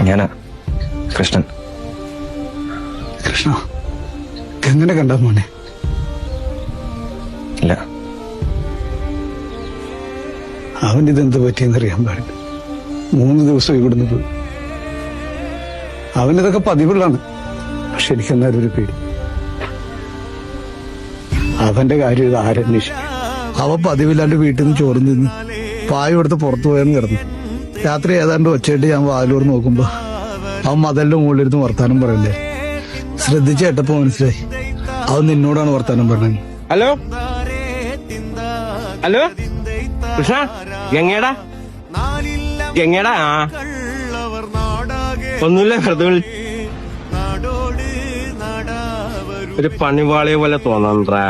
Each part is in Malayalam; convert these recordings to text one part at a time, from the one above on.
ഞാനാ കൃഷ്ണൻ. കൃഷ്ണ, എങ്ങനെ കണ്ട മോനെ? ഇല്ല, അവനിതെന്ത് പറ്റിയെന്നറിയാൻ പാടില്ല. 3 ദിവസം ഇവിടുന്ന് പോയി. അവനിതൊക്കെ പതിവുള്ളാണ്. പക്ഷെ എനിക്കെന്നാലും ഒരു പേടി. അവന്റെ കാര്യം ഇത് ആരന്വേഷിക്കും? അവൻ പതിവില്ലാണ്ട് വീട്ടിൽ നിന്ന് ചോറ് നിന്ന് പായ എടുത്ത് പുറത്തു പോയെന്ന് കിടന്നു. രാത്രി ഏതാണ്ട് ഒച്ചയായിട്ട് ഞാൻ വാലൂർ നോക്കുമ്പോ അവൻ മതലിന്റെ മുകളിലിരുന്ന് വർത്താനം പറയണ്ടേ. ശ്രദ്ധിച്ച് കേട്ടപ്പോ മനസ്സിലായി അവൻ നിന്നോടാണ് വർത്താനം പറഞ്ഞത്. ഹലോ ഹലോ കൃഷ്ണ, ഗംഗേടാ ആ ഒന്നുമില്ല, വെറുതെ ഒരു പണിവാളിയെ പോലെ തോന്നണ്ടാ.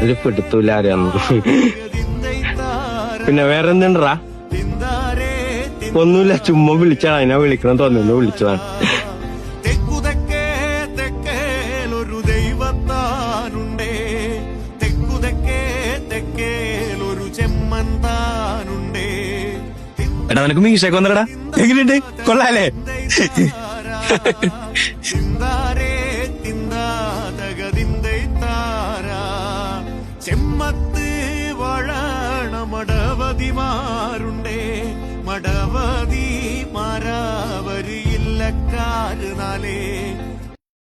ഒരു പിടുത്തൂല ആരെയാന്ന്. പിന്നെ വേറെ എന്തുണ്ടാ? ഒന്നുമില്ല, ചുമ്മാ വിളിച്ചാണ്. അതിനാ വിളിക്കണം തോന്നുന്നു, വിളിച്ചതാണ്. എടാ നിനക്ക് മീശയൊക്കെ വന്നടാ. എങ്ങനെയുണ്ട്? കൊള്ളാലേ? ചെമ്മത്ത് വഴണ മടവതിമാരുണ്ടേ, മടവതി മാരാവരിയില്ലക്കാര് നാലേ